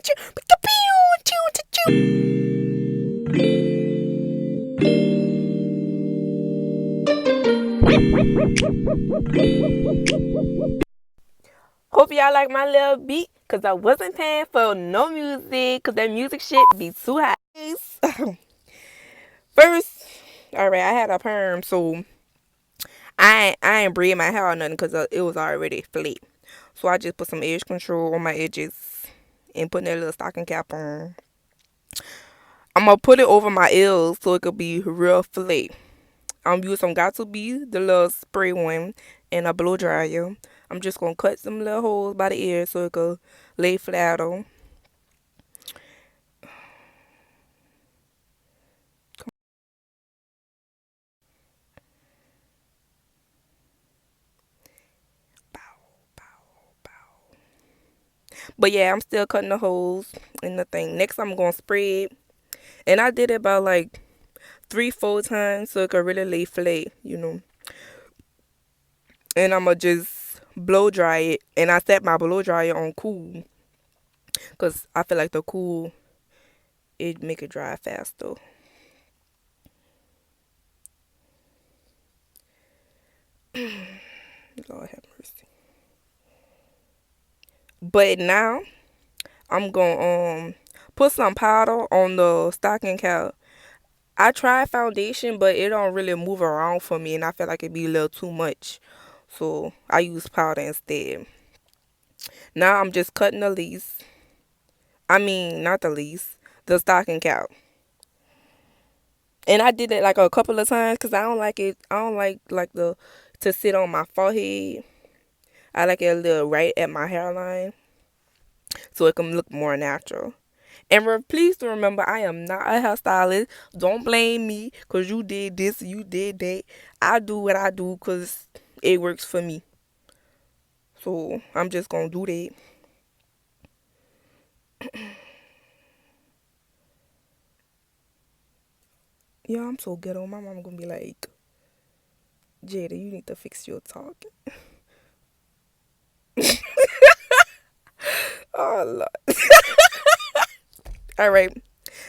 Hope y'all like my little beat, cause I wasn't paying for no music, cause that music shit be too high. First, alright, I had a perm, so I ain't braid my hair or nothing, cause it was already flat. So I just put some edge control on my edges and put that little stocking cap on. I'm gonna put it over my ears so it could be real flat. I'm using some got to be the little spray one and a blow dryer. I'm just gonna cut some little holes by the ear so it could lay flat on. But yeah, I'm still cutting the holes in the thing. Next, I'm gonna spray it, and I did it about like 3, 4 times so it could really lay flat. And I'm gonna just blow dry it, and I set my blow dryer on cool, cause I feel like the cool it make it dry faster. Lord have mercy. But now I'm gonna put some powder on the stocking cap. I tried foundation, but it don't really move around for me, and I feel like it be a little too much. So I use powder instead. Now I'm just cutting the leaves. I mean, not the leaves, the stocking cap. And I did it like a couple of times because I don't like it. I don't like the to sit on my forehead. I like it a little right at my hairline so it can look more natural. And please to remember, I am not a hairstylist. Don't blame me because you did this, you did that. I do what I do because it works for me. So I'm just gonna do that. Yeah, I'm so ghetto. My mom gonna be like, Jada, you need to fix your talk. Oh Lord. All right.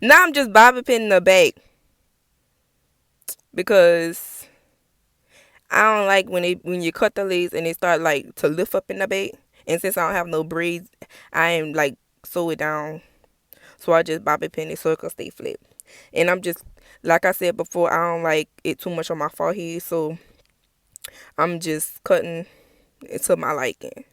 Now I'm just bobby pinning the back because I don't like when you cut the leaves and they start like to lift up in the back. And since I don't have no braids, I am like sew it down. So I just bobby pin it so it can stay flat. And I'm just like I said before, I don't like it too much on my forehead, so I'm just cutting it to my liking.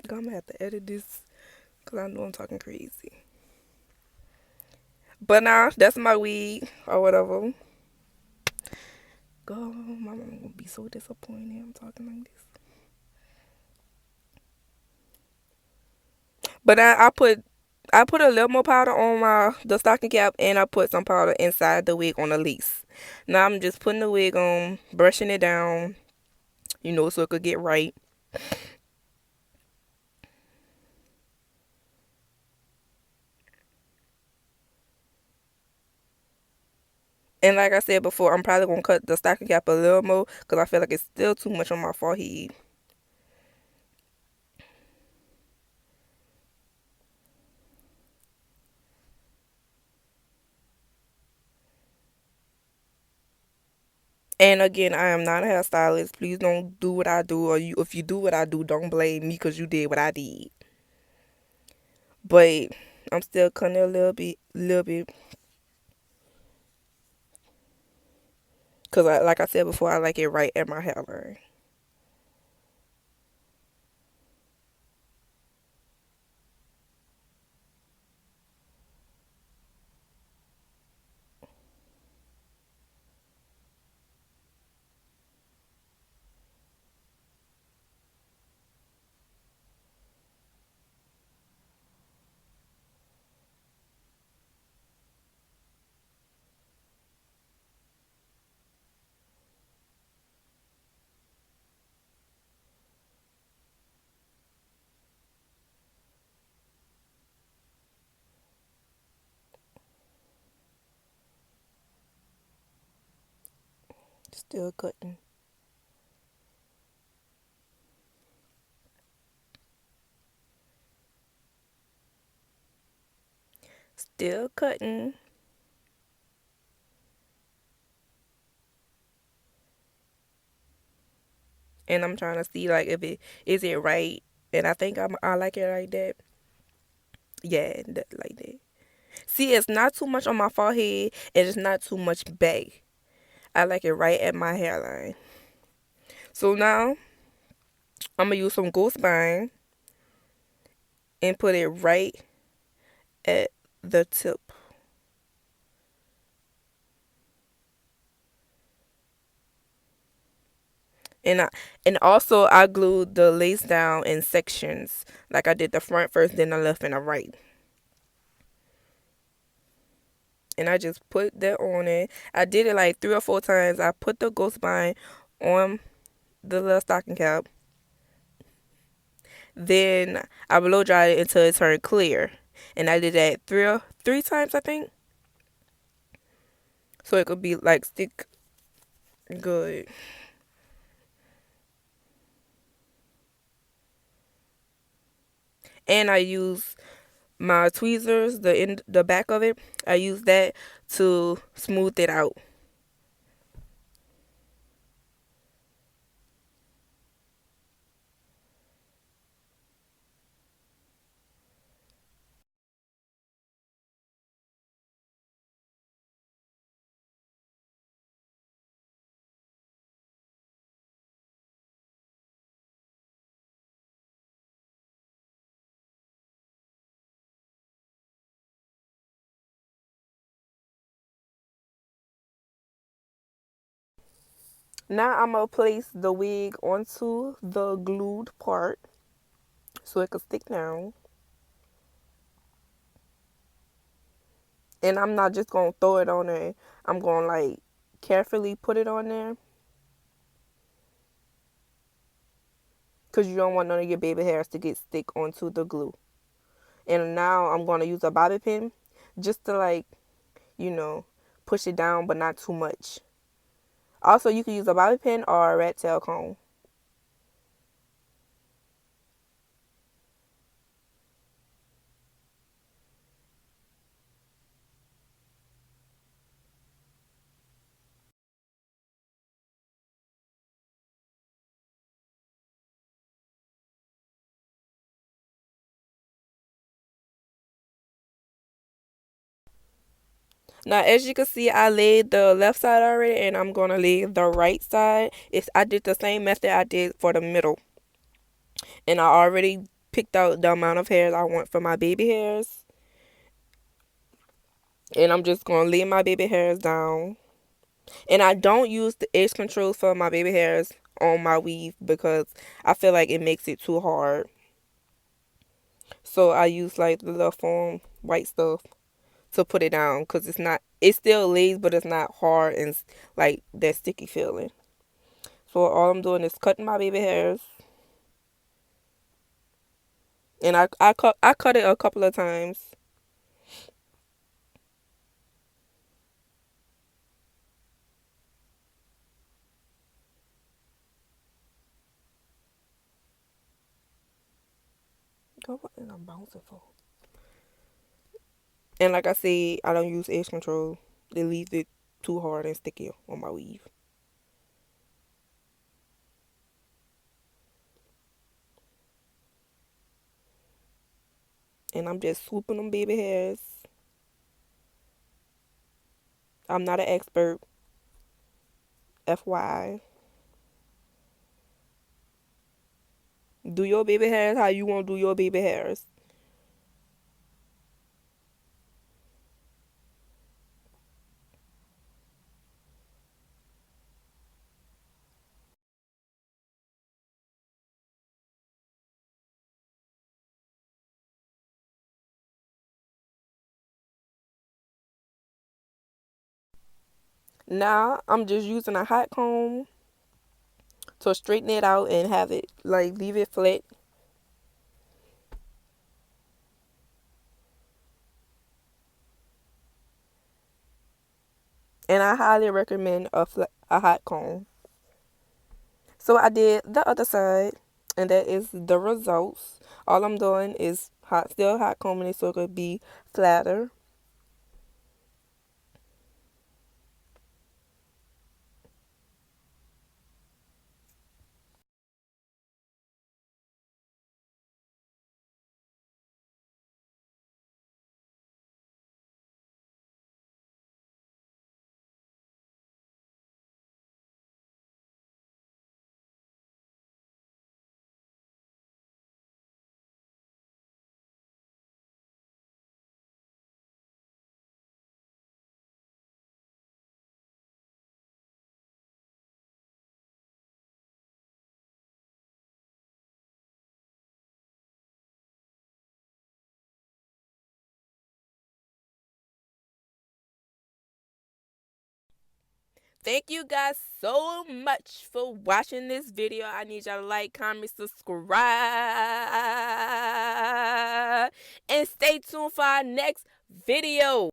I'm gonna have to edit this because I know I'm talking crazy. But now that's my wig or whatever. Girl, my mom gonna be so disappointed I'm talking like this. But I put a little more powder on the stocking cap and I put some powder inside the wig on the lace. Now I'm just putting the wig on, brushing it down, so it could get right. And like I said before, I'm probably gonna cut the stocking cap a little more because I feel like it's still too much on my forehead. And again, I am not a hairstylist. Please don't do what I do, or if you do what I do, don't blame me because you did what I did. But I'm still cutting it little bit, because like I said before, I like it right at my hairline. Still cutting. Still cutting. And I'm trying to see like if it is it right. And I think I like it like that. Yeah, like that. See, it's not too much on my forehead and it's not too much back. I like it right at my hairline. So now I'm gonna use some ghost bine and put it right at the tip. And also I glued the lace down in sections. Like I did the front first, then the left and the right. And I just put that on it. I did it like 3 or 4 times. I put the ghost bine on the little stocking cap. Then I blow dried it until it turned clear. And I did that three times I think. So it could be like stick good. And I use my tweezers, the back of it. I use that to smooth it out. Now I'm gonna place the wig onto the glued part so it can stick down. And I'm not just gonna throw it on there. I'm gonna like carefully put it on there because you don't want none of your baby hairs to get stick onto the glue. And now I'm gonna use a bobby pin just to like, you know, push it down but not too much. Also, you can use a bobby pin or a rat tail comb. Now, as you can see, I laid the left side already, and I'm gonna lay the right side. I did the same method I did for the middle, and I already picked out the amount of hairs I want for my baby hairs, and I'm just gonna lay my baby hairs down. And I don't use the edge controls for my baby hairs on my weave because I feel like it makes it too hard. So I use like the little foam white stuff to put it down because it still lays, but it's not hard and like that sticky feeling. So all I'm doing is cutting my baby hairs, and I cut it a couple of times. Go what am I bouncing for? And like I said, I don't use edge control. It leaves it too hard and sticky on my weave. And I'm just swooping them baby hairs. I'm not an expert, FYI. Do your baby hairs how you want to do your baby hairs. Now I'm just using a hot comb to straighten it out and have it like leave it flat. And I highly recommend a hot comb. So I did the other side, and that is the results. All I'm doing is still hot combing it so it could be flatter. Thank you guys so much for watching this video. I need y'all to like, comment, subscribe, and stay tuned for our next video.